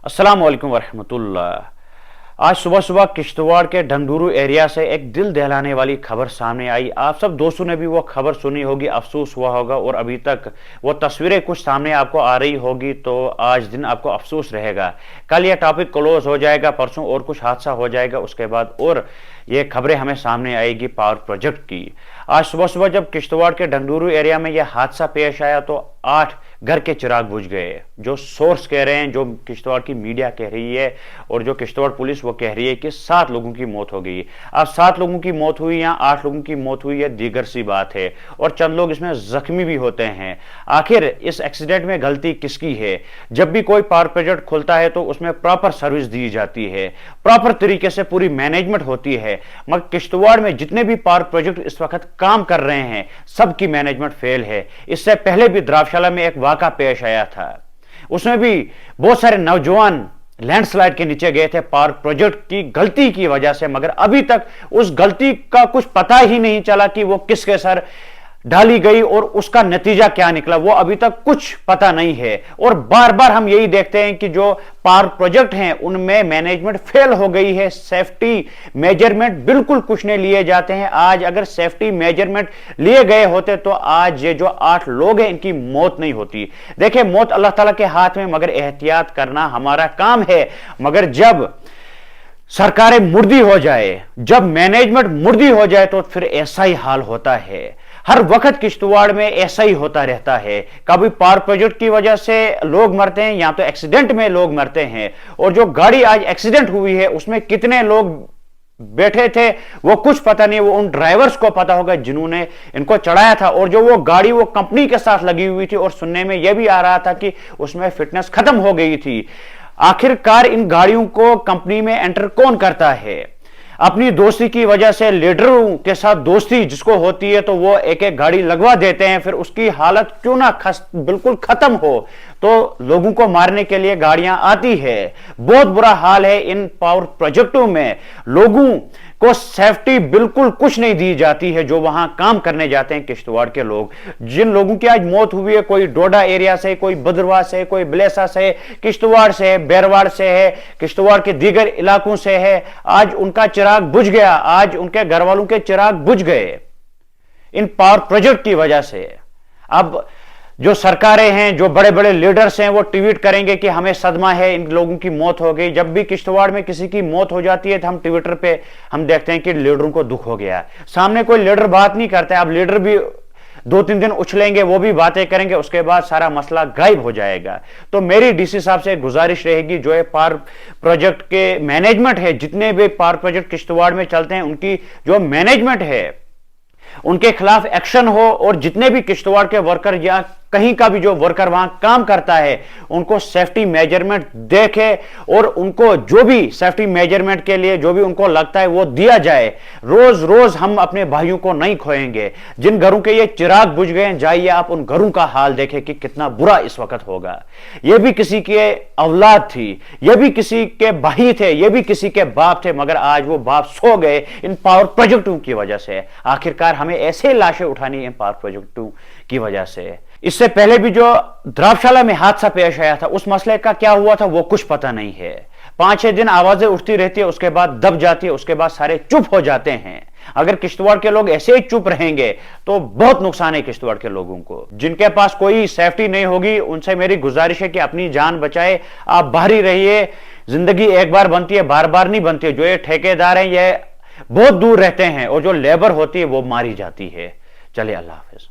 अस्सलाम वालेकुम वरहमतुल्लाह। आज सुबह सुबह किश्तवाड़ के ढंगडूरू एरिया से एक दिल दहलाने वाली खबर सामने आई। आप सब दोस्तों ने भी वो खबर सुनी होगी, अफसोस हुआ होगा और अभी तक वो तस्वीरें कुछ सामने आपको आ रही होगी, तो आज दिन आपको अफसोस रहेगा। कल ये टॉपिक क्लोज हो जाएगा, परसों और कुछ हादसा हो जाएगा, उसके बाद और ये खबरें हमें सामने आएगी पावर प्रोजेक्ट की। आज सुबह सुबह जब किश्तवाड़ के ढंगडूरू एरिया में यह हादसा पेश आया तो 8 घर के चिराग बुझ गए। जो सोर्स कह रहे हैं, जो किश्तवाड़ की मीडिया कह रही है और जो किश्तवाड़ पुलिस वो कह रही है कि 7 लोगों की मौत हो गई। अब 7 लोगों की मौत हुई या 8 लोगों की मौत हुई, यह दीगर सी बात है और चंद लोग इसमें जख्मी भी होते हैं। आखिर इस एक्सीडेंट में गलती किसकी है? जब भी कोई पावर प्रोजेक्ट खुलता है तो उसमें प्रॉपर सर्विस दी जाती है, प्रॉपर तरीके से पूरी मैनेजमेंट होती है, मगर किश्तवाड़ में जितने भी पावर प्रोजेक्ट इस वक्त काम कर रहे हैं सबकी मैनेजमेंट फेल है। इससे पहले भी द्रावशाला में एक वाक़ा पेश आया था, उसमें भी बहुत सारे नौजवान लैंडस्लाइड के नीचे गए थे पावर प्रोजेक्ट की गलती की वजह से, मगर अभी तक उस गलती का कुछ पता ही नहीं चला कि वो किसके सर डाली गई और उसका नतीजा क्या निकला, वो अभी तक कुछ पता नहीं है। और बार बार हम यही देखते हैं कि जो पावर प्रोजेक्ट हैं उनमें मैनेजमेंट फेल हो गई है, सेफ्टी मेजरमेंट बिल्कुल कुछ नहीं लिए जाते हैं। आज अगर सेफ्टी मेजरमेंट लिए गए होते तो आज ये जो 8 लोग हैं इनकी मौत नहीं होती। देखिए, मौत अल्लाह ताला के हाथ में, मगर एहतियात करना हमारा काम है। मगर जब सरकारें मुर्दी हो जाए, जब मैनेजमेंट मुर्दी हो जाए तो फिर ऐसा ही हाल होता है। हर वक्त किश्तवाड़ में ऐसा ही होता रहता है, कभी पावर प्रोजेक्ट की वजह से लोग मरते हैं या तो एक्सीडेंट में लोग मरते हैं। और जो गाड़ी आज एक्सीडेंट हुई है उसमें कितने लोग बैठे थे वो कुछ पता नहीं, वो उन ड्राइवर्स को पता होगा जिन्होंने इनको चढ़ाया था। और जो वो गाड़ी वो कंपनी के साथ लगी हुई थी और सुनने में यह भी आ रहा था कि उसमें फिटनेस खत्म हो गई थी। आखिरकार इन गाड़ियों को कंपनी में एंटर कौन करता है? अपनी दोस्ती की वजह से लीडरों के साथ दोस्ती जिसको होती है तो वो एक एक गाड़ी लगवा देते हैं, फिर उसकी हालत क्यों ना बिल्कुल खत्म हो तो लोगों को मारने के लिए गाड़ियां आती है। बहुत बुरा हाल है इन पावर प्रोजेक्टों में, लोगों को सेफ्टी बिल्कुल कुछ नहीं दी जाती है जो वहां काम करने जाते हैं किश्तवाड़ के लोग। जिन लोगों की आज मौत हुई है, कोई डोडा एरिया से, कोई बदरवा से, कोई बलेसा से, किश्तवाड़ से, बैरवाड़ से है, किश्तवाड़ के दीगर इलाकों से है, आज उनका चिराग बुझ गया, आज उनके घर वालों के चिराग बुझ गए इन पावर प्रोजेक्ट की वजह से। अब जो सरकारें हैं, जो बड़े बड़े लीडर्स हैं, वो ट्वीट करेंगे कि हमें सदमा है, इन लोगों की मौत हो गई। जब भी किश्तवाड़ में किसी की मौत हो जाती है तो हम ट्विटर पे हम देखते हैं कि लीडरों को दुख हो गया। सामने कोई लीडर बात नहीं करता है। अब लीडर भी 2-3 दिन उछलेंगे, वो भी बातें करेंगे, उसके बाद सारा मसला गायब हो जाएगा। तो मेरी डीसी साहब से गुजारिश रहेगी, जो है पावर प्रोजेक्ट के मैनेजमेंट है, जितने भी पावर प्रोजेक्ट किश्तवाड़ में चलते हैं उनकी जो मैनेजमेंट है उनके खिलाफ एक्शन हो, और जितने भी किश्तवाड़ के वर्कर या कहीं का भी जो वर्कर वहां काम करता है उनको सेफ्टी मेजरमेंट देखे और उनको जो भी सेफ्टी मेजरमेंट के लिए जो भी उनको लगता है वो दिया जाए। रोज रोज हम अपने भाइयों को नहीं खोएंगे। जिन घरों के ये चिराग बुझ गए, जाइए आप उन घरों का हाल देखें कि कितना बुरा इस वक्त होगा। ये भी किसी के औलाद थी, ये भी किसी के भाई थे, ये भी किसी के बाप थे, मगर आज वो बाप सो गए इन पावर प्रोजेक्टों की वजह से। आखिरकार हमें ऐसे लाशें उठानी है पावर प्रोजेक्टों की वजह से। इससे पहले भी जो द्रावशाला में हादसा पेश आया था उस मसले का क्या हुआ था वो कुछ पता नहीं है। 5-6 दिन आवाजें उठती रहती है, उसके बाद दब जाती है, उसके बाद सारे चुप हो जाते हैं। अगर किश्तवाड़ के लोग ऐसे ही चुप रहेंगे तो बहुत नुकसान है किश्तवाड़ के लोगों को। जिनके पास कोई सेफ्टी नहीं होगी उनसे मेरी गुजारिश है कि अपनी जान बचाए, आप बाहर ही रहिए। जिंदगी एक बार बनती है, बार बार नहीं बनती है। जो ये ठेकेदार हैं ये बहुत दूर रहते हैं और जो लेबर होती है वो मारी जाती है। चलिए, अल्लाह हाफिज।